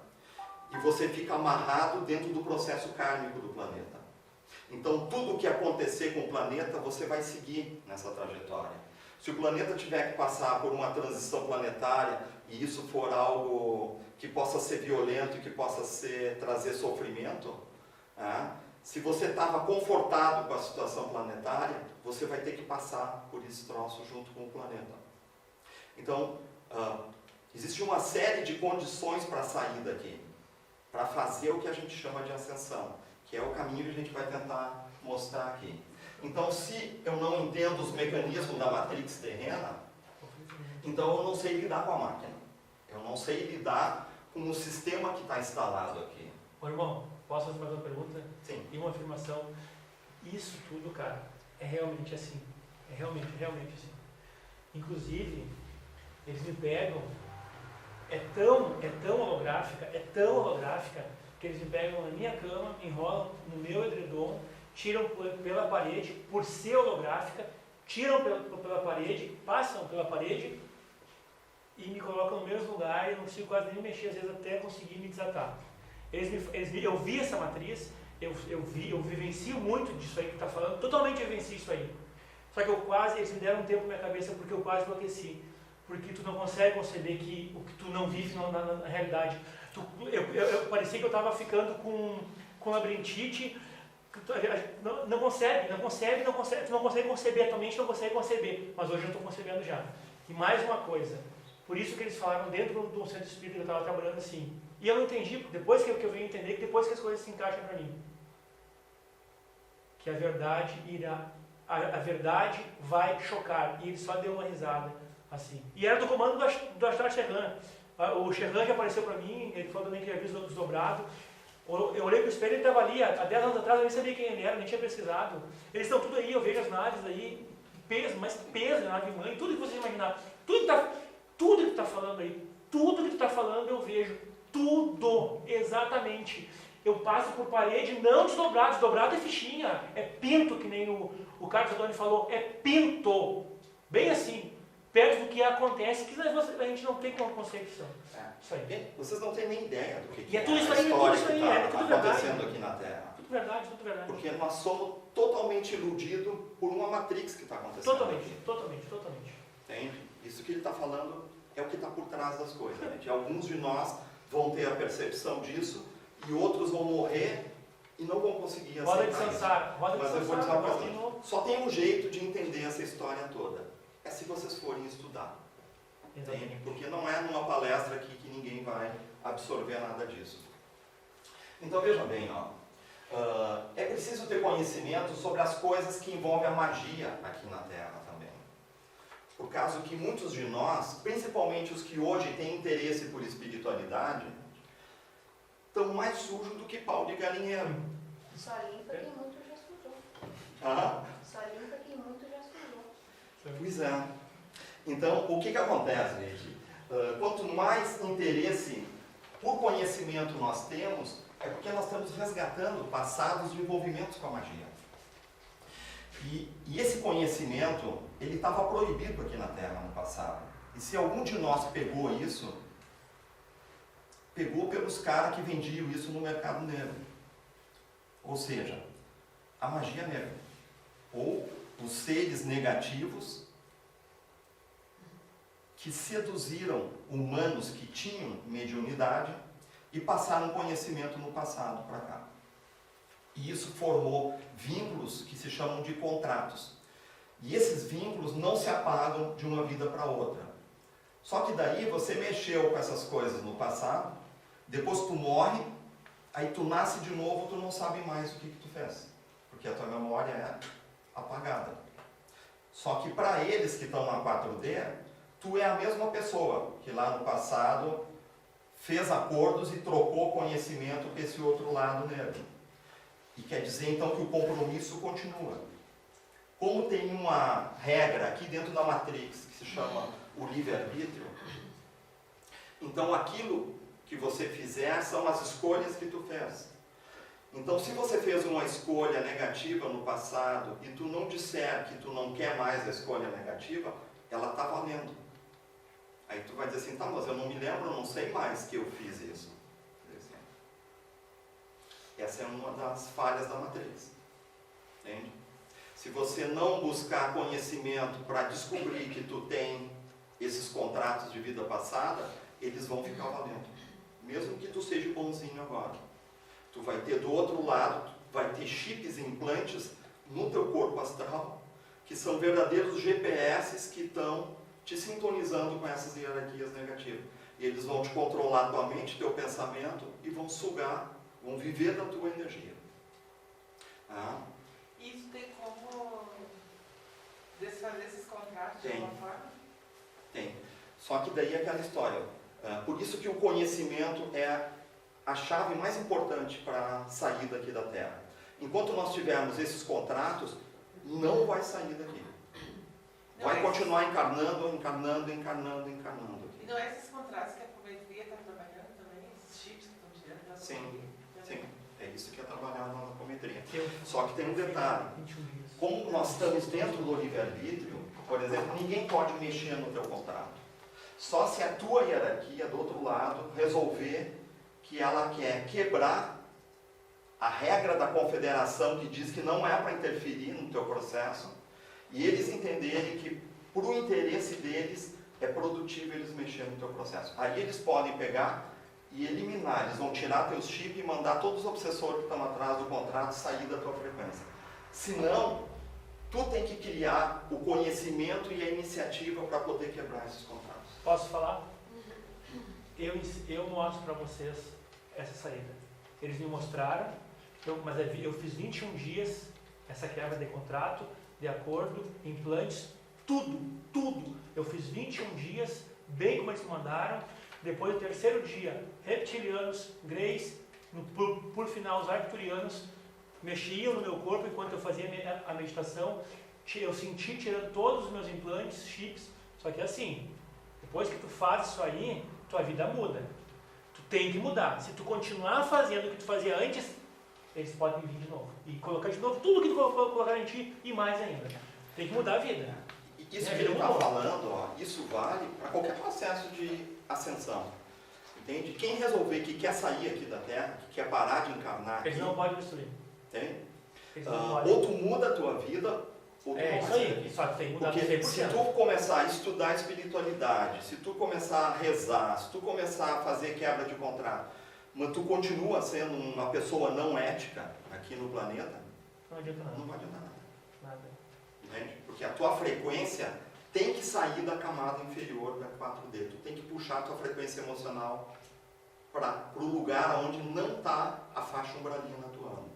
E você fica amarrado dentro do processo kármico do planeta. Então tudo o que acontecer com o planeta, você vai seguir nessa trajetória. Se o planeta tiver que passar por uma transição planetária e isso for algo que possa ser violento e que possa trazer sofrimento, se você estava confortado com a situação planetária, você vai ter que passar por esse troço junto com o planeta. Então, existe uma série de condições para sair daqui, para fazer o que a gente chama de ascensão, que é o caminho que a gente vai tentar mostrar aqui. Então, se eu não entendo os mecanismos da matrix terrena, então eu não sei lidar com a máquina. Eu não sei lidar com o sistema que está instalado aqui. Ô irmão, posso fazer mais uma pergunta? Sim. E uma afirmação. Isso tudo, cara, é realmente assim. É realmente assim. Inclusive, eles me pegam, é tão holográfica, que eles me pegam na minha cama, me enrolam no meu edredom, tiram pela parede, por ser holográfica, tiram pela parede, passam pela parede e me colocam no mesmo lugar e eu não consigo quase nem mexer, às vezes até conseguir me desatar. Eu vi essa matriz, eu vivencio muito disso aí que está falando, totalmente vivencio isso aí. Só que eles me deram um tempo na minha cabeça porque eu quase enlouqueci. Porque tu não consegue conceber que o que tu não vive na realidade. Parecia que eu estava ficando com labirintite. Tu não consegue conceber, a tua mente não consegue conceber, mas hoje eu estou concebendo já. E mais uma coisa, por isso que eles falaram dentro do centro espírita que eu estava trabalhando assim, e eu não entendi, depois que eu venho entender, que depois que as coisas se encaixam para mim, que a verdade vai chocar, e ele só deu uma risada, assim, e era do comando do Astar Serran. O Serran já apareceu para mim, ele falou também que já viu desdobrado. Eu olhei para o espelho, ele estava ali, há 10 anos atrás eu nem sabia quem ele era, nem tinha pesquisado. Eles estão tudo aí, eu vejo as naves aí, peso da nave mãe, tudo que vocês imaginar. Tudo que tu está falando aí, tudo que tu está falando eu vejo. Tudo, exatamente. Eu passo por parede, não desdobrado é fichinha, é pinto, que nem o Carlos Adoni falou, é pinto. Bem assim, perto do que acontece, que a gente não tem como concepção. Isso aí. Bem, vocês não têm nem ideia do que E é tudo isso a aí, história é tudo isso aí, que é está tudo verdade. acontecendo aqui na Terra. Tudo verdade, tudo verdade. Porque nós somos totalmente iludidos por uma matrix que está acontecendo Totalmente, aqui. totalmente. Entende? Isso que ele está falando é o que está por trás das coisas. Gente. Alguns de nós vão ter a percepção disso e outros vão morrer e não vão conseguir aceitar Roda de Sansara. isso. Roda de Mas eu vou dizer Sansara, uma gosto coisa. de novo. Só tem um jeito de entender essa história toda. É se vocês forem estudar. Entende? Porque não é numa palestra aqui que ninguém vai absorver nada disso. Então veja bem, ó. É preciso ter conhecimento sobre as coisas que envolvem a magia aqui na Terra também. Por causa que muitos de nós, principalmente os que hoje têm interesse por espiritualidade, estão mais sujos do que pau de galinheiro. Só limpa quem muito já sujou. Ah? Só limpa quem muito já sujou. Pois é. Então, o que acontece, gente? Quanto mais interesse por conhecimento nós temos, é porque nós estamos resgatando passados de envolvimentos com a magia. E esse conhecimento, ele estava proibido aqui na Terra no passado. E se algum de nós pegou isso, pegou pelos caras que vendiam isso no mercado negro. Ou seja, a magia negra. Ou os seres negativos que seduziram humanos que tinham mediunidade e passaram conhecimento no passado para cá. E isso formou vínculos que se chamam de contratos. E esses vínculos não se apagam de uma vida para outra. Só que daí você mexeu com essas coisas no passado, depois tu morre, aí tu nasce de novo, tu não sabe mais o que tu fez. Porque a tua memória é apagada. Só que para eles que estão na 4D, tu é a mesma pessoa que lá no passado fez acordos e trocou conhecimento com esse outro lado negro. E quer dizer então que o compromisso continua. Como tem uma regra aqui dentro da Matrix, que se chama o livre-arbítrio, então aquilo que você fizer são as escolhas que tu fez. Então se você fez uma escolha negativa no passado e tu não disser que tu não quer mais a escolha negativa, ela está valendo. Aí tu vai dizer assim, tá, mas eu não me lembro, eu não sei mais que eu fiz isso. Essa é uma das falhas da Matrix. Entende? Se você não buscar conhecimento para descobrir que tu tem esses contratos de vida passada, eles vão ficar valendo. Mesmo que tu seja bonzinho agora. Tu vai ter do outro lado, vai ter chips e implantes no teu corpo astral, que são verdadeiros GPS que estão te sintonizando com essas hierarquias negativas. E eles vão te controlar tua mente, teu pensamento e vão sugar, vão viver da tua energia. Isso tem como desfazer esses contratos de alguma forma? Tem. Só que daí é aquela história. Por isso que o conhecimento é a chave mais importante para sair daqui da Terra. Enquanto nós tivermos esses contratos, não vai sair daqui. Vai continuar encarnando. E não é esses contratos que a apometria está trabalhando também? Esses chips que estão tirando da apometria? Sim. É isso que é trabalhado na apometria. Só que tem um detalhe. Como nós estamos dentro do livre-arbítrio, por exemplo, ninguém pode mexer no teu contrato. Só se a tua hierarquia, do outro lado, resolver que ela quer quebrar a regra da confederação que diz que não é para interferir no teu processo, e eles entenderem que, por o interesse deles, é produtivo eles mexerem no teu processo. Aí eles podem pegar e eliminar, eles vão tirar teus chips e mandar todos os obsessores que estão atrás do contrato sair da tua frequência. Senão, tu tem que criar o conhecimento e a iniciativa para poder quebrar esses contratos. Posso falar? Eu mostro para vocês essa saída. Eles me mostraram, mas eu fiz 21 dias essa quebra de contrato, de acordo, implantes, tudo. Eu fiz 21 dias, bem como eles mandaram. Depois do terceiro dia, reptilianos, greys, por final os arcturianos mexiam no meu corpo enquanto eu fazia a meditação. Eu senti tirando todos os meus implantes, chips. Só que assim, depois que tu faz isso aí, tua vida muda. Tu tem que mudar. Se tu continuar fazendo o que tu fazia antes, eles podem vir de novo. E colocar de novo tudo que tu colocar em ti e mais ainda. Tem que mudar a vida. isso que ele está falando, ó, isso vale para qualquer processo de ascensão. Entende? Quem resolver que quer sair aqui da Terra, que quer parar de encarnar aqui... Eles não podem destruir. Entende? Podem. Ou tu muda a tua vida, ou tu não isso vai aí. Só que tem que mudar Porque 100%. se tu começar a estudar espiritualidade, se tu começar a rezar, se tu começar a fazer quebra de contrato, mas tu continua sendo uma pessoa não ética aqui no planeta, Não adianta nada. não vai adiantar nada. Nada. Entende? Porque a tua frequência tem que sair da camada inferior da 4D. Tu tem que puxar a tua frequência emocional para o lugar onde não está a faixa umbralina atuando.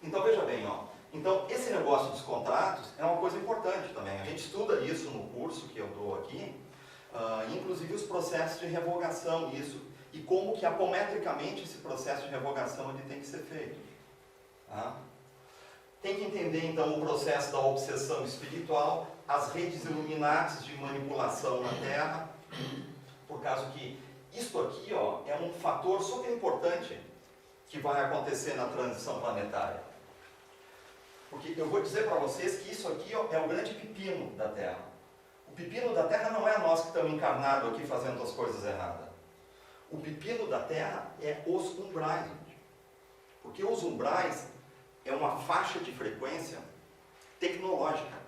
Então veja bem, ó. Então esse negócio dos contratos é uma coisa importante também. A gente estuda isso no curso que eu dou aqui, inclusive os processos de revogação, isso, e como que apometricamente esse processo de revogação ele tem que ser feito. Tá? Tem que entender então o processo da obsessão espiritual, as redes iluminatis de manipulação na Terra, por causa que isso aqui, ó, é um fator super importante que vai acontecer na transição planetária. Porque eu vou dizer para vocês que isso aqui, ó, é o grande pepino da Terra. O pepino da Terra não é nós que estamos encarnados aqui fazendo as coisas erradas. O pepino da Terra é os umbrais. Porque os umbrais é uma faixa de frequência tecnológica.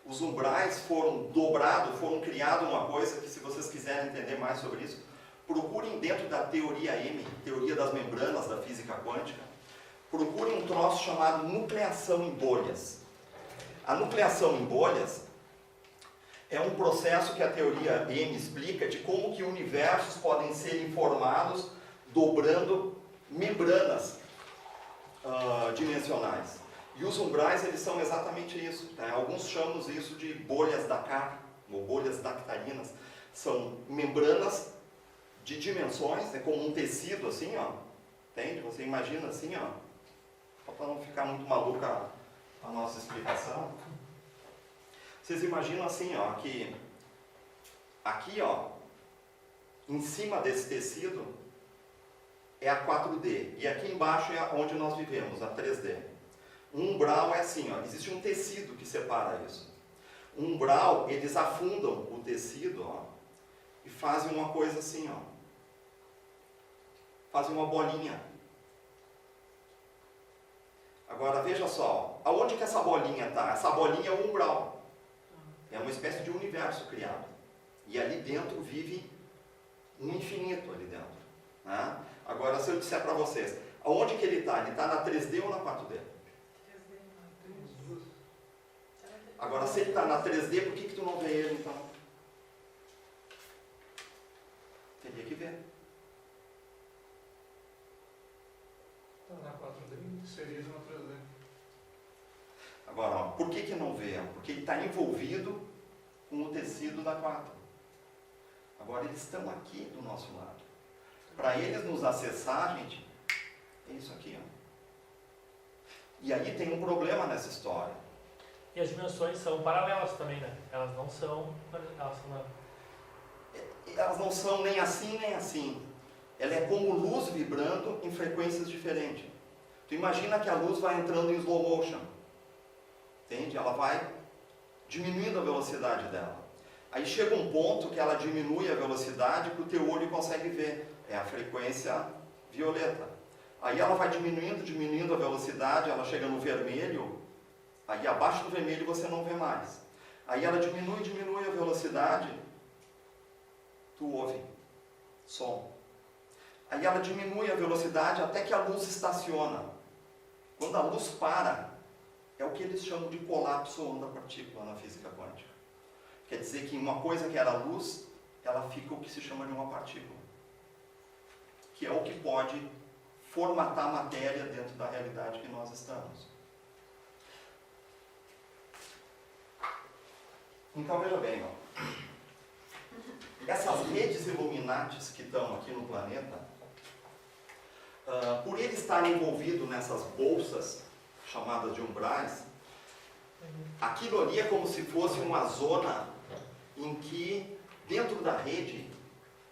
Os umbrais foram dobrados, foram criados uma coisa que, se vocês quiserem entender mais sobre isso, procurem dentro da teoria M, teoria das membranas da física quântica, procurem um troço chamado nucleação em bolhas. A nucleação em bolhas é um processo que a teoria M explica de como que universos podem ser informados dobrando membranas dimensionais. E os umbrais, eles são exatamente isso. Tá? Alguns chamam isso de bolhas Dakar, ou bolhas dactarinas. São membranas de dimensões, é como um tecido assim, ó. Entende? Você imagina assim, ó. Só para não ficar muito maluca a nossa explicação. Vocês imaginam assim, ó, que aqui, ó, em cima desse tecido é a 4D. E aqui embaixo é onde nós vivemos, a 3D. Um umbral é assim, ó, existe um tecido que separa isso. Um umbral, eles afundam o tecido, ó, e fazem uma coisa assim, ó. Fazem uma bolinha. Agora veja só, aonde que essa bolinha está? Essa bolinha é o umbral. É uma espécie de universo criado. E ali dentro vive um infinito ali dentro. Né? Agora, se eu disser para vocês, aonde que ele está? Ele está na 3D ou na 4D? Agora, se ele está na 3D, por que tu não vê ele então? Teria que ver. Na 4D seria na 3D. Agora, ó, por que não vê? Porque ele está envolvido com o tecido da 4. Agora, eles estão aqui do nosso lado. Para eles nos acessar, gente, é isso aqui. Ó. E aí tem um problema nessa história. E as dimensões são paralelas também, né? Elas não são... Elas não são nem assim, nem assim. Ela é como luz vibrando em frequências diferentes. Tu imagina que a luz vai entrando em slow motion. Entende? Ela vai diminuindo a velocidade dela. Aí chega um ponto que ela diminui a velocidade que o teu olho consegue ver. É a frequência violeta. Aí ela vai diminuindo a velocidade, ela chega no vermelho. Aí abaixo do vermelho você não vê mais. Aí ela diminui a velocidade. Tu ouve som. Aí ela diminui a velocidade até que a luz estaciona. Quando a luz para, é o que eles chamam de colapso onda-partícula na física quântica. Quer dizer que uma coisa que era luz, ela fica o que se chama de uma partícula. Que é o que pode formatar a matéria dentro da realidade que nós estamos. Então veja bem, ó. Essas redes iluminatis que estão aqui no planeta, por ele estar envolvido nessas bolsas chamadas de umbrais, aquilo ali é como se fosse uma zona em que dentro da rede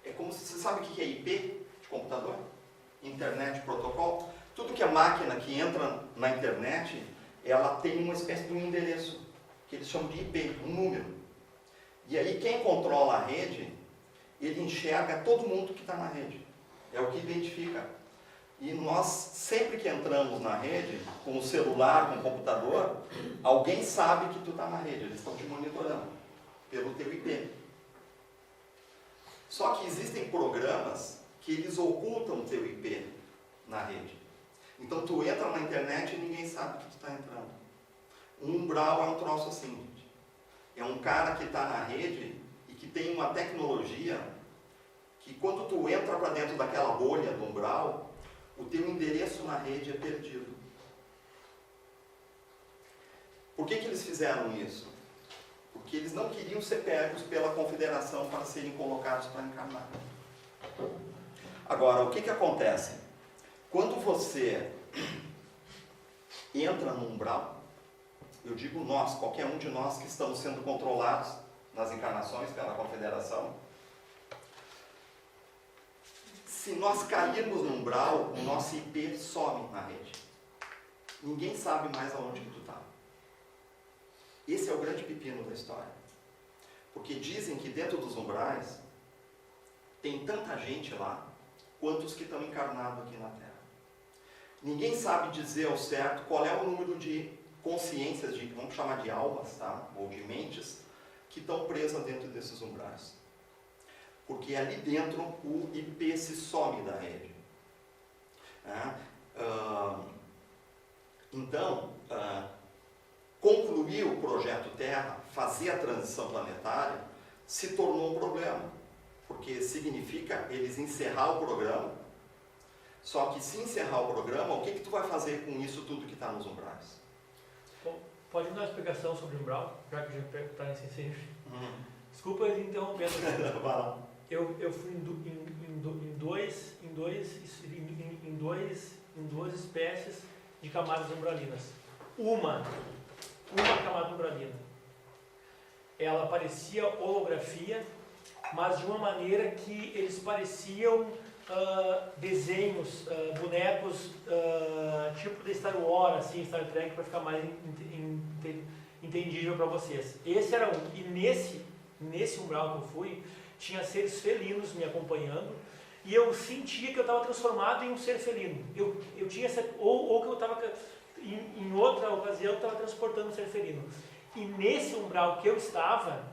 é como se, você sabe o que é IP de computador? Internet Protocol. Tudo que é máquina que entra na internet, ela tem uma espécie de um endereço que eles chamam de IP, um número. E aí quem controla a rede, ele enxerga todo mundo que está na rede. É o que identifica. E nós, sempre que entramos na rede, com o celular, com o computador, alguém sabe que tu está na rede, eles estão te monitorando pelo teu IP. Só que existem programas que eles ocultam o teu IP na rede. Então tu entra na internet e ninguém sabe que tu está entrando. Um umbral é um troço assim, gente. É um cara que está na rede e que tem uma tecnologia que quando tu entra para dentro daquela bolha do umbral, o teu endereço na rede é perdido. Por que eles fizeram isso? Porque eles não queriam ser pegos pela confederação para serem colocados para encarnar. Agora, o que acontece? Quando você entra no umbral, eu digo nós, qualquer um de nós que estamos sendo controlados nas encarnações pela confederação, se nós cairmos no umbral, o nosso IP some na rede. Ninguém sabe mais aonde que tu está. Esse é o grande pepino da história. Porque dizem que dentro dos umbrais tem tanta gente lá quanto os que estão encarnados aqui na Terra. Ninguém sabe dizer ao certo qual é o número de consciências, vamos chamar de almas, tá? Ou de mentes, que estão presas dentro desses umbrais. Porque ali dentro o IP se some da rede. Então, concluir o projeto Terra, fazer a transição planetária, se tornou um problema. Porque significa eles encerrar o programa. Só que se encerrar o programa, o que tu vai fazer com isso tudo que está nos umbrais? Pode me dar uma explicação sobre o umbral, já que já está nesse ensejo? Desculpa eu interrompendo. Vai lá. Eu fui em duas espécies de camadas umbralinas. Uma camada umbralina. Ela parecia holografia, mas de uma maneira que eles pareciam desenhos, bonecos, tipo de Star Wars, assim, Star Trek, para ficar mais entendível para vocês. Esse era um. E nesse umbral que eu fui, tinha seres felinos me acompanhando, e eu sentia que eu estava transformado em um ser felino. Eu tinha essa, ou que eu estava, em outra ocasião, eu estava transportando um ser felino. E nesse umbral que eu estava,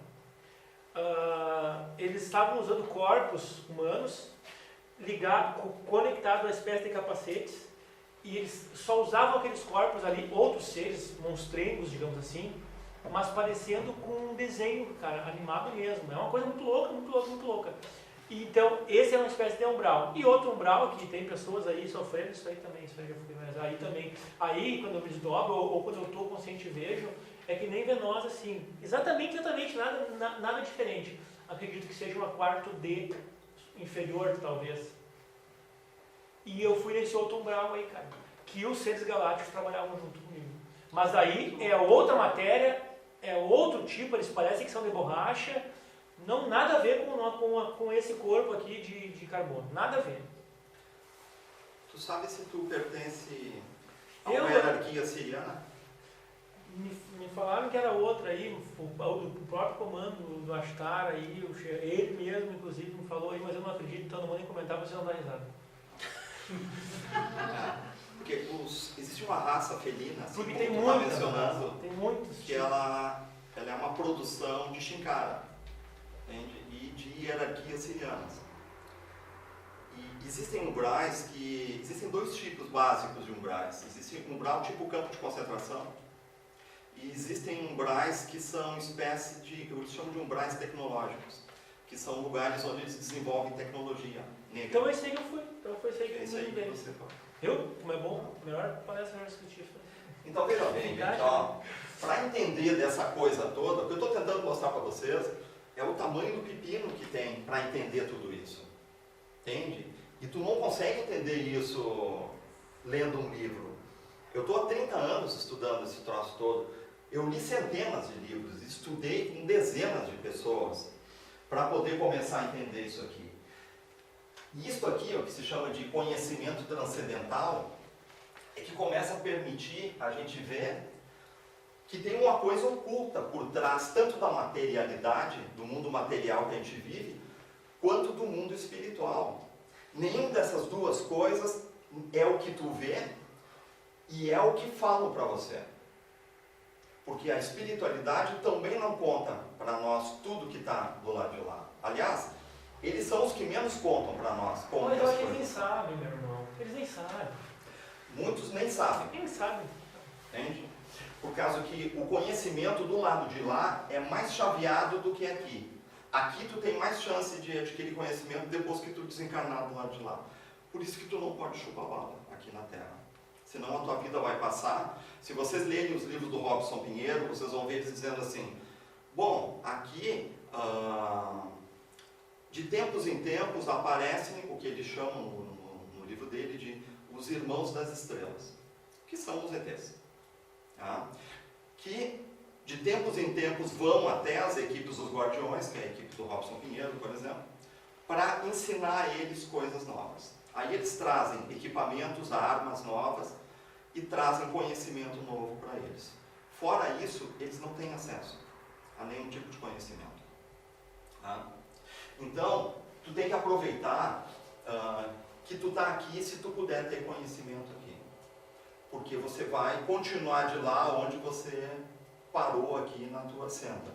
eles estavam usando corpos humanos, conectados a uma espécie de capacetes, e eles só usavam aqueles corpos ali, outros seres, monstrengos, digamos assim, mas parecendo com um desenho, cara, animado mesmo. É uma coisa muito louca, muito louca, muito louca. Então, esse é uma espécie de umbral. E outro umbral, que tem pessoas aí sofrendo, isso aí também, isso aí já fui, mas aí também, aí quando eu me desdobro, ou quando eu estou consciente e vejo, é que nem Venosa, assim, exatamente, nada diferente. Acredito que seja uma quarto D inferior, talvez. E eu fui nesse outro umbral aí, cara, que os seres galácticos trabalhavam junto comigo. Mas aí é outra matéria, é outro tipo, eles parecem que são de borracha, não nada a ver com esse corpo aqui de carbono, nada a ver. Tu sabe se tu pertence a uma hierarquia siriana? Me falaram que era outra aí, o próprio comando do Ashtar aí, ele mesmo inclusive me falou aí, mas eu não acredito, então não vou nem comentar, você não dá risada. Porque existe uma raça felina, assim, porque como tem tu muitas, tá mencionando, tem muitos, que ela é uma produção de Shinkara, entende? E de hierarquias sirianas. E existem umbrais que... Existem dois tipos básicos de umbrais. Existe um umbral tipo campo de concentração, e existem umbrais que são espécie de... Eu chamo de umbrais tecnológicos, que são lugares onde eles desenvolvem tecnologia negra. Então esse aí que eu fui, então foi esse aí que eu Esse aí fui. que você foi. Eu? Como é bom, melhor palestra executiva. Então veja bem, gente, ó, para entender dessa coisa toda, o que eu estou tentando mostrar para vocês é o tamanho do pepino que tem para entender tudo isso. Entende? E tu não consegue entender isso lendo um livro. Eu estou há 30 anos estudando esse troço todo. Eu li centenas de livros, estudei com dezenas de pessoas para poder começar a entender isso aqui. E isso aqui, ó, que se chama de conhecimento transcendental, é que começa a permitir a gente ver que tem uma coisa oculta por trás, tanto da materialidade, do mundo material que a gente vive, quanto do mundo espiritual. Nenhuma dessas duas coisas é o que tu vê e é o que falam para você. Porque a espiritualidade também não conta para nós tudo que está do lado de lá. Aliás, eles são os que menos contam para nós. Mas eu acho que eles nem sabem, meu irmão. Eles nem sabem. Muitos nem sabem. Nem sabem. Entende? Por causa que o conhecimento do lado de lá é mais chaveado do que aqui. Aqui tu tem mais chance de adquirir conhecimento depois que tu desencarnar do lado de lá. Por isso que tu não pode chupar bala aqui na Terra. Senão a tua vida vai passar. Se vocês lerem os livros do Robson Pinheiro, vocês vão ver eles dizendo assim, bom, aqui, de tempos em tempos, aparecem o que eles chamam no livro dele de os irmãos das estrelas, que são os ETs. Tá? Que de tempos em tempos vão até as equipes dos Guardiões, que é a equipe do Robson Pinheiro, por exemplo, para ensinar a eles coisas novas. Aí eles trazem equipamentos, armas novas e trazem conhecimento novo para eles. Fora isso, eles não têm acesso a nenhum tipo de conhecimento. Tá? Então, tu tem que aproveitar que tu está aqui se tu puder ter conhecimento aqui. Porque você vai continuar de lá onde você parou aqui na tua senda.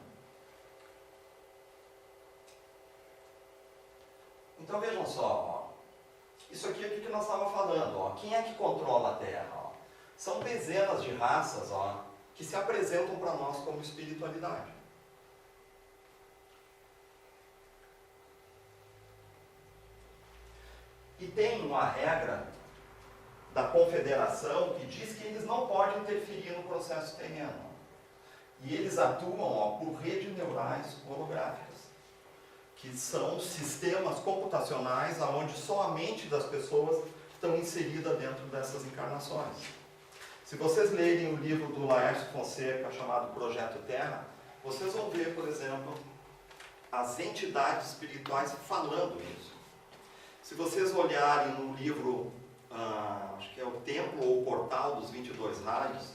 Então vejam só, ó. Isso aqui é o que nós estávamos falando. Ó. Quem é que controla a Terra? Ó? São dezenas de raças, ó, que se apresentam para nós como espiritualidade. E tem uma regra da confederação que diz que eles não podem interferir no processo terreno. E eles atuam, ó, por redes neurais holográficas, que são sistemas computacionais onde só a mente das pessoas estão inseridas dentro dessas encarnações. Se vocês lerem o livro do Laércio Fonseca, chamado Projeto Terra, vocês vão ver, por exemplo, as entidades espirituais falando isso. Se vocês olharem no livro, acho que é o Templo ou o Portal dos 22 Raios,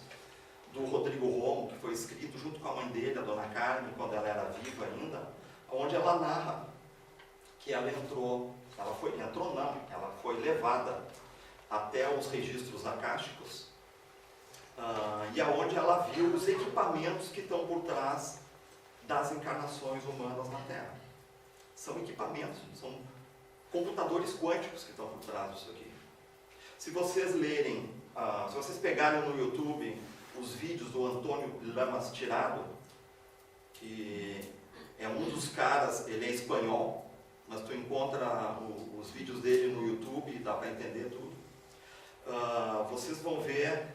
do Rodrigo Romo, que foi escrito junto com a mãe dele, a Dona Carmen, quando ela era viva ainda, onde ela narra que ela ela foi levada até os registros acásticos, e aonde ela viu os equipamentos que estão por trás das encarnações humanas na Terra. São equipamentos, são computadores quânticos que estão por trás disso aqui. Se vocês lerem, se vocês pegarem no YouTube os vídeos do Antônio Lamas Tirado, que é um dos caras, ele é espanhol, mas tu encontra os vídeos dele no YouTube e dá para entender tudo. Vocês vão ver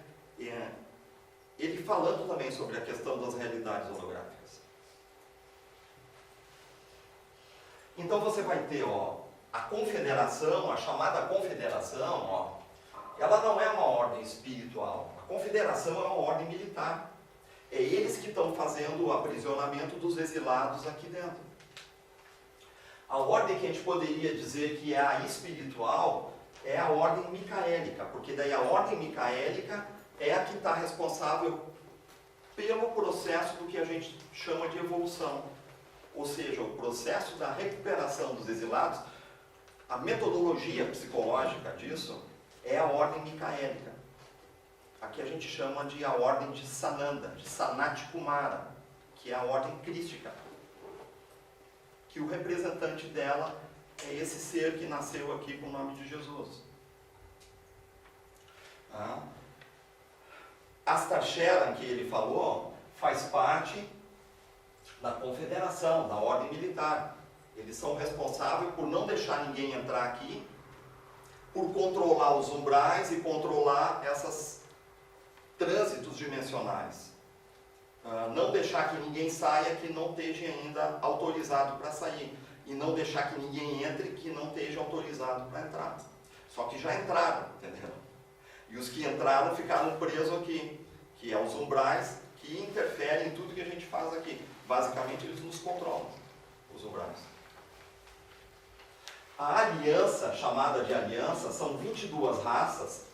ele falando também sobre a questão das realidades holográficas. Então você vai ter, ó, a confederação, a chamada confederação, ó, ela não é uma ordem espiritual. A confederação é uma ordem militar. É eles que estão fazendo o aprisionamento dos exilados aqui dentro. A ordem que a gente poderia dizer que é a espiritual é a ordem micaélica, porque daí a ordem micaélica é a que está responsável pelo processo do que a gente chama de evolução. Ou seja, o processo da recuperação dos exilados, a metodologia psicológica disso é a ordem micaélica. Aqui a gente chama de a ordem de Sananda, de Sanat Kumara, que é a ordem crística. Que o representante dela é esse ser que nasceu aqui com o nome de Jesus. Astar Sheran, que ele falou, faz parte da confederação, da ordem militar. Eles são responsáveis por não deixar ninguém entrar aqui, por controlar os umbrais e controlar esses trânsitos dimensionais. Não deixar que ninguém saia que não esteja ainda autorizado para sair. E não deixar que ninguém entre que não esteja autorizado para entrar. Só que já entraram, entendeu? E os que entraram ficaram presos aqui, que é os umbrais que interferem em tudo que a gente faz aqui. Basicamente, eles nos controlam, os umbrais. A aliança, chamada de aliança, são 22 raças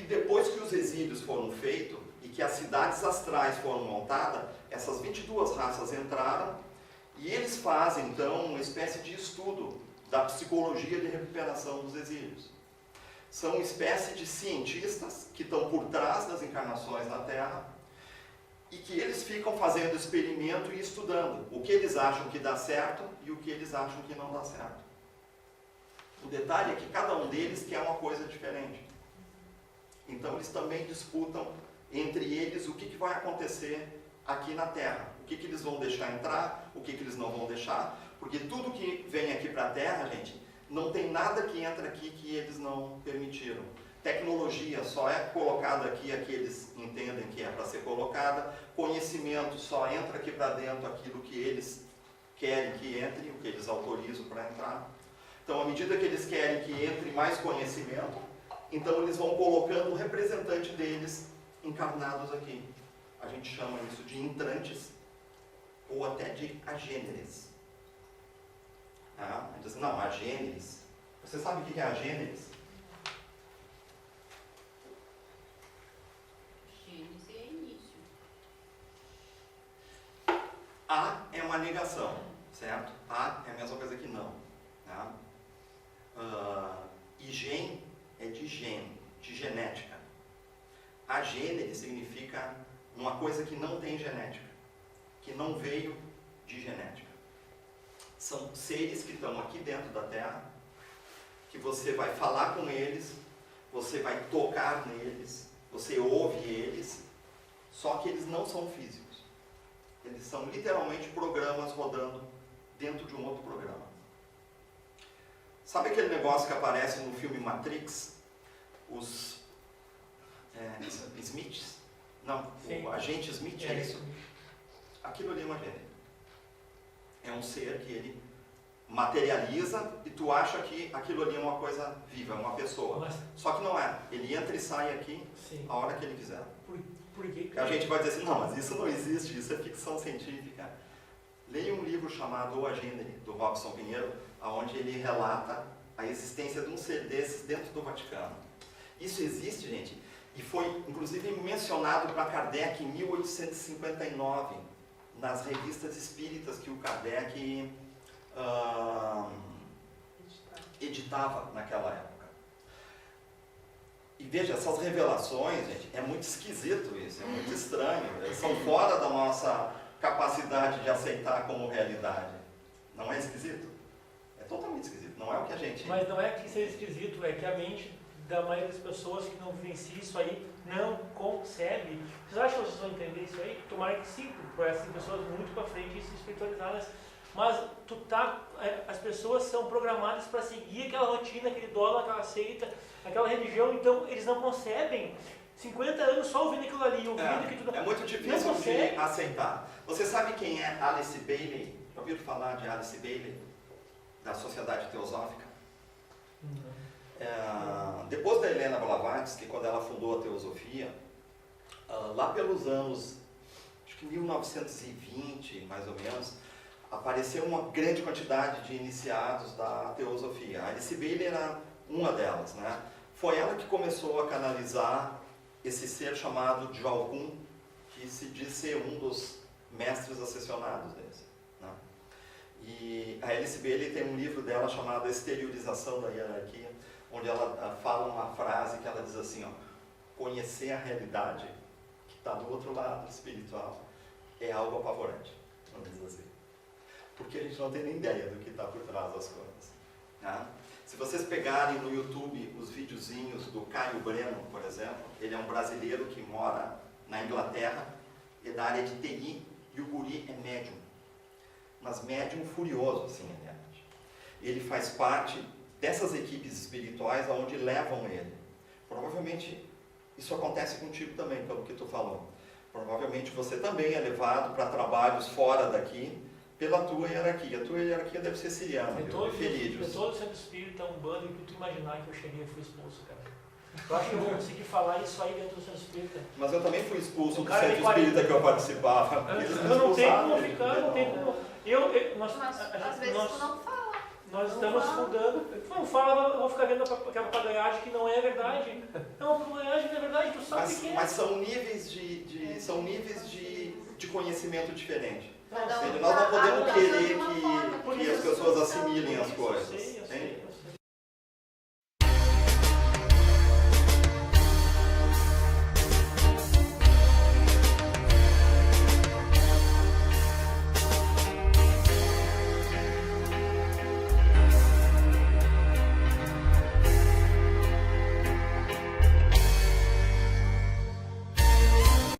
que depois que os exílios foram feitos e que as cidades astrais foram montadas, essas 22 raças entraram e eles fazem então uma espécie de estudo da psicologia de recuperação dos exílios. São uma espécie de cientistas que estão por trás das encarnações na Terra e que eles ficam fazendo experimento e estudando o que eles acham que dá certo e o que eles acham que não dá certo. O detalhe é que cada um deles quer uma coisa diferente. Então eles também disputam entre eles o que vai acontecer aqui na Terra. O que eles vão deixar entrar, o que eles não vão deixar. Porque tudo que vem aqui para a Terra, gente, não tem nada que entra aqui que eles não permitiram. Tecnologia só é colocada aqui a que eles entendem que é para ser colocada. Conhecimento só entra aqui para dentro aquilo que eles querem que entre, o que eles autorizam para entrar. Então, à medida que eles querem que entre mais conhecimento, então eles vão colocando o representante deles encarnados aqui. A gente chama isso de entrantes ou até de agêneres. A gente diz, não, agêneres. Você sabe o que é agêneres? Gênesis é início. A é uma negação, certo? A é a mesma coisa que não. Tá? E gen é de gene, de genética. Agênere significa uma coisa que não tem genética, que não veio de genética. São seres que estão aqui dentro da Terra, que você vai falar com eles, você vai tocar neles, você ouve eles, só que eles não são físicos. Eles são literalmente programas rodando dentro de um outro programa. Sabe aquele negócio que aparece no filme Matrix? Os Smiths? Não, Sim. O agente Smith, é isso? Aquilo ali é um agente. É um ser que ele materializa e tu acha que aquilo ali é uma coisa viva, é uma pessoa. Mas, Só que não é. Ele entra e sai aqui sim. a hora que ele quiser. Por que? A gente vai dizer assim, não, mas isso não existe, isso é ficção científica. Leia um livro chamado O Agênere, do Robson Pinheiro, onde ele relata a existência de um ser desses dentro do Vaticano. Isso existe, gente, e foi inclusive mencionado para Kardec em 1859, nas revistas espíritas que o Kardec editava naquela época. E veja, essas revelações, gente, é muito esquisito isso, é muito estranho, eles são fora da nossa capacidade de aceitar como realidade. Não é esquisito? É totalmente esquisito, não é o que a gente... Mas não é que seja esquisito, é que a mente da maioria das pessoas que não vivenciam isso aí não concebe. Vocês acham que vocês vão entender isso aí? Tomara que sim, por essas pessoas muito para frente e se espiritualizadas. Mas as pessoas são programadas para seguir aquela rotina, aquele dólar, aquela seita, aquela religião, então eles não concebem 50 anos só ouvindo aquilo ali, ouvindo aquilo tudo. É muito difícil de aceitar. Você sabe quem é Alice Bailey? Já ouviram falar de Alice Bailey? Da Sociedade Teosófica? Depois da Helena Blavatsky, quando ela fundou a Teosofia, lá pelos anos, acho que 1920, mais ou menos, apareceu uma grande quantidade de iniciados da Teosofia. A Alice Bailey era uma delas, né? Foi ela que começou a canalizar esse ser chamado Jalkun, que se diz ser um dos mestres ascensionados desse, né? E a Alice Bailey tem um livro dela chamado Exteriorização da Hierarquia, onde ela fala uma frase que ela diz assim, ó, conhecer a realidade que está do outro lado espiritual é algo apavorante, vamos dizer assim. Porque a gente não tem nem ideia do que está por trás das coisas, né? Se vocês pegarem no YouTube os videozinhos do Caio Breno, por exemplo, ele é um brasileiro que mora na Inglaterra, é da área de TI, e o guri é médium. Mas médium furioso, assim, ele faz parte dessas equipes espirituais onde levam ele. Provavelmente isso acontece contigo também, pelo que tu falou. Provavelmente você também é levado para trabalhos fora daqui, pela tua hierarquia. A tua hierarquia deve ser siriana, Ferídeos. De todo centro espírita, Umbanda, que tu imaginar que eu cheguei e fui expulso, cara. Eu acho que eu vou conseguir falar isso aí dentro do centro espírita. Mas eu também fui expulso do centro espírita que eu participava. Eu não tenho como ficar, não tenho como... Mas às vezes tu não fala. Nós estamos fundando. Não fala, eu vou ficar vendo aquela papagaiagem que não é verdade. É uma papagaiagem que não é verdade, tu sabe o que é. Mas são níveis de conhecimento diferente. Cada um Nós não podemos tá querer de uma forma, que as pessoas assimilem as Sim, coisas.